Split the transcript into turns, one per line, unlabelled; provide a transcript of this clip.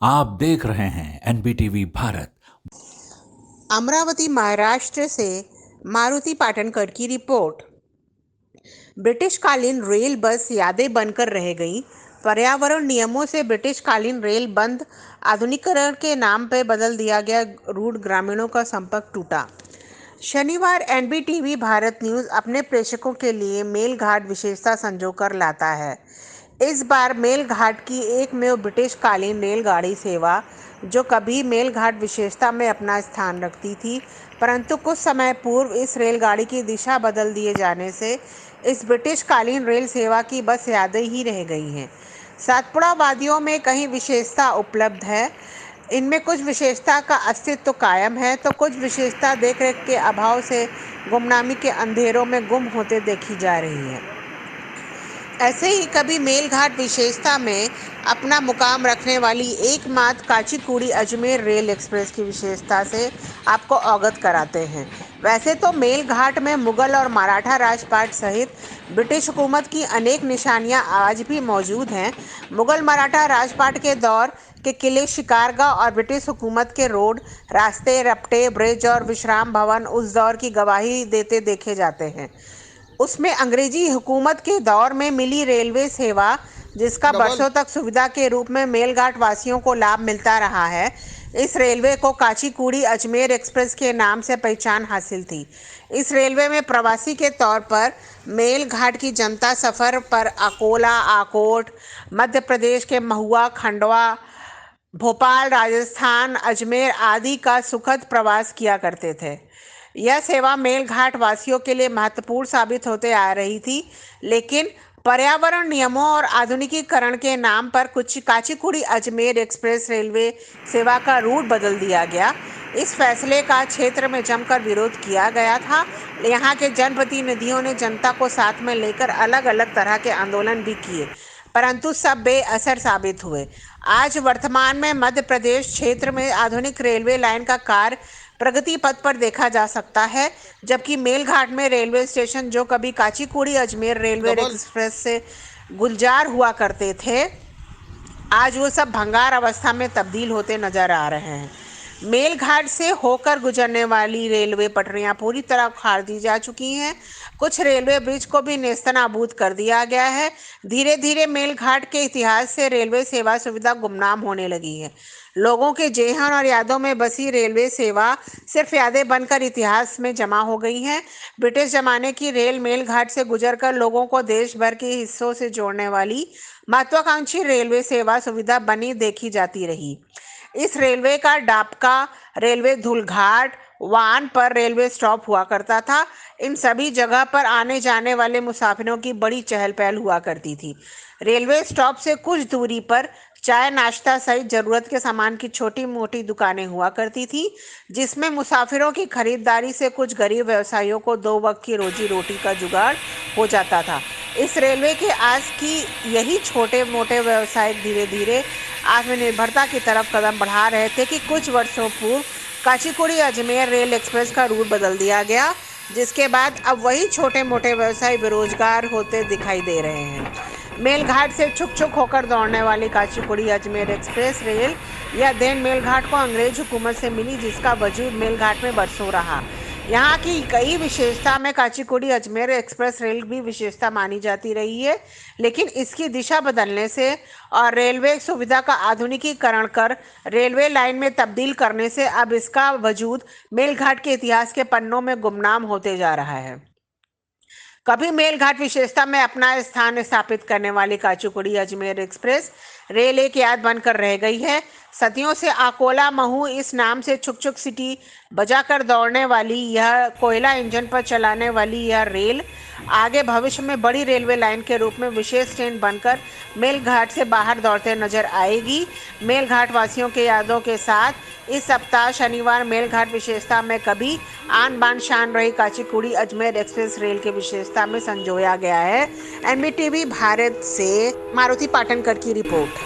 आप देख रहे हैं एनबीटीवी भारत।
अमरावती महाराष्ट्र से मारुति पाटनकर की रिपोर्ट। ब्रिटिशकालीन रेल बस यादें बनकर रह गई। पर्यावरण नियमों से ब्रिटिशकालीन रेल बंद, आधुनिकीकरण के नाम पर बदल दिया गया रूट, ग्रामीणों का संपर्क टूटा। शनिवार एनबीटीवी भारत न्यूज़ अपने प्रेक्षकों के लिए मेलघाट विशेषता संजोकर लाता है। इस बार मेलघाट की एकमेव ब्रिटिशकालीन रेलगाड़ी सेवा, जो कभी मेलघाट विशेषता में अपना स्थान रखती थी, परंतु कुछ समय पूर्व इस रेलगाड़ी की दिशा बदल दिए जाने से इस ब्रिटिशकालीन रेल सेवा की बस यादें ही रह गई हैं। सातपुड़ा वादियों में कहीं विशेषता उपलब्ध है, इनमें कुछ विशेषता का अस्तित्व कायम है, तो कुछ विशेषता देखरेख के अभाव से गुमनामी के अंधेरों में गुम होते देखी जा रही है। ऐसे ही कभी मेलघाट विशेषता में अपना मुकाम रखने वाली एकमात्र काचीगुड़ी अजमेर रेल एक्सप्रेस की विशेषता से आपको अवगत कराते हैं। वैसे तो मेलघाट में मुगल और मराठा राजपाट सहित ब्रिटिश हुकूमत की अनेक निशानियां आज भी मौजूद हैं। मुगल मराठा राजपाट के दौर के किले, शिकारगाह और ब्रिटिश हुकूमत के रोड, रास्ते, रपटे, ब्रिज और विश्राम भवन उस दौर की गवाही देते देखे जाते हैं। उसमें अंग्रेजी हुकूमत के दौर में मिली रेलवे सेवा, जिसका बरसों तक सुविधा के रूप में मेलघाट वासियों को लाभ मिलता रहा है। इस रेलवे को काचीगुड़ी अजमेर एक्सप्रेस के नाम से पहचान हासिल थी। इस रेलवे में प्रवासी के तौर पर मेलघाट की जनता सफ़र पर अकोला, आकोट, मध्य प्रदेश के महुआ, खंडवा, भोपाल, राजस्थान, अजमेर आदि का सुखद प्रवास किया करते थे। यह सेवा मेलघाट वासियों के लिए महत्वपूर्ण साबित होते आ रही थी, लेकिन पर्यावरण नियमों और आधुनिकीकरण के नाम पर कुछ काचीगुड़ी अजमेर एक्सप्रेस रेलवे सेवा का रूट बदल दिया गया। इस फैसले का क्षेत्र में जमकर विरोध किया गया था। यहाँ के जनप्रतिनिधियों ने जनता को साथ में लेकर अलग अलग तरह के आंदोलन भी किए, परंतु सब बेअसर साबित हुए। आज वर्तमान में मध्य प्रदेश क्षेत्र में आधुनिक रेलवे लाइन का कार्य प्रगति पथ पर देखा जा सकता है, जबकि मेलघाट में रेलवे स्टेशन, जो कभी काचीगुड़ी अजमेर रेलवे एक्सप्रेस से गुलजार हुआ करते थे, आज वो सब भंगार अवस्था में तब्दील होते नजर आ रहे हैं। मेलघाट से होकर गुजरने वाली रेलवे पटरियां पूरी तरह उखाड़ दी जा चुकी हैं। कुछ रेलवे ब्रिज को भी नेस्तनाबूद कर दिया गया है। धीरे धीरे मेलघाट के इतिहास से रेलवे सेवा सुविधा गुमनाम होने लगी है। लोगों के जेहन और यादों में बसी रेलवे सेवा सिर्फ यादें बनकर इतिहास में जमा हो गई हैं। ब्रिटिश जमाने की रेल मेलघाट से गुजरकर लोगों को देश भर के हिस्सों से जोड़ने वाली महत्वाकांक्षी रेलवे सेवा सुविधा बनी देखी जाती रही। इस रेलवे का डाबका रेलवे धुलघाट वान पर रेलवे स्टॉप हुआ करता था। इन सभी जगह पर आने जाने वाले मुसाफिरों की बड़ी चहल पहल हुआ करती थी। रेलवे स्टॉप से कुछ दूरी पर चाय नाश्ता सहित जरूरत के सामान की छोटी मोटी दुकानें हुआ करती थी, जिसमें मुसाफिरों की खरीदारी से कुछ गरीब व्यवसायियों को दो वक्त की रोजी रोटी का जुगाड़ हो जाता था। इस रेलवे के आज की यही छोटे मोटे व्यवसाय धीरे धीरे आत्मनिर्भरता की तरफ कदम बढ़ा रहे थे कि कुछ वर्षों पूर्व काचीगुड़ी अजमेर रेल एक्सप्रेस का रूट बदल दिया गया, जिसके बाद अब वही छोटे मोटे व्यवसायी बेरोजगार होते दिखाई दे रहे हैं। मेलघाट से छुक छुक होकर दौड़ने वाली काचीगुड़ी अजमेर एक्सप्रेस रेल यह देन मेलघाट को अंग्रेज हुकूमत से मिली, जिसका वजूद मेलघाट में बरसों रहा। यहाँ की कई विशेषता में काचीगुड़ी अजमेर एक्सप्रेस रेल भी विशेषता मानी जाती रही है, लेकिन इसकी दिशा बदलने से और रेलवे सुविधा का आधुनिकीकरण कर रेलवे लाइन में तब्दील करने से अब इसका वजूद मेलघाट के इतिहास के पन्नों में गुमनाम होते जा रहा है। कभी मेलघाट विशेषता में अपना स्थान स्थापित करने वाली काचीगुड़ी अजमेर एक्सप्रेस रेल एक याद बनकर रह गई है। सदियों से अकोला महू इस नाम से छुक छुक सिटी बजाकर दौड़ने वाली यह कोयला इंजन पर चलाने वाली यह रेल आगे भविष्य में बड़ी रेलवे लाइन के रूप में विशेष ट्रेन बनकर मेलघाट से बाहर दौड़ते नजर आएगी। मेलघाट वासियों के यादों के साथ इस सप्ताह शनिवार मेलघाट विशेषता में कभी आन बान शान रही काचीगुड़ी अजमेर एक्सप्रेस रेल के विशेषता में संजोया गया है। एनबीटीवी भारत से मारुति पाटनकर की रिपोर्ट।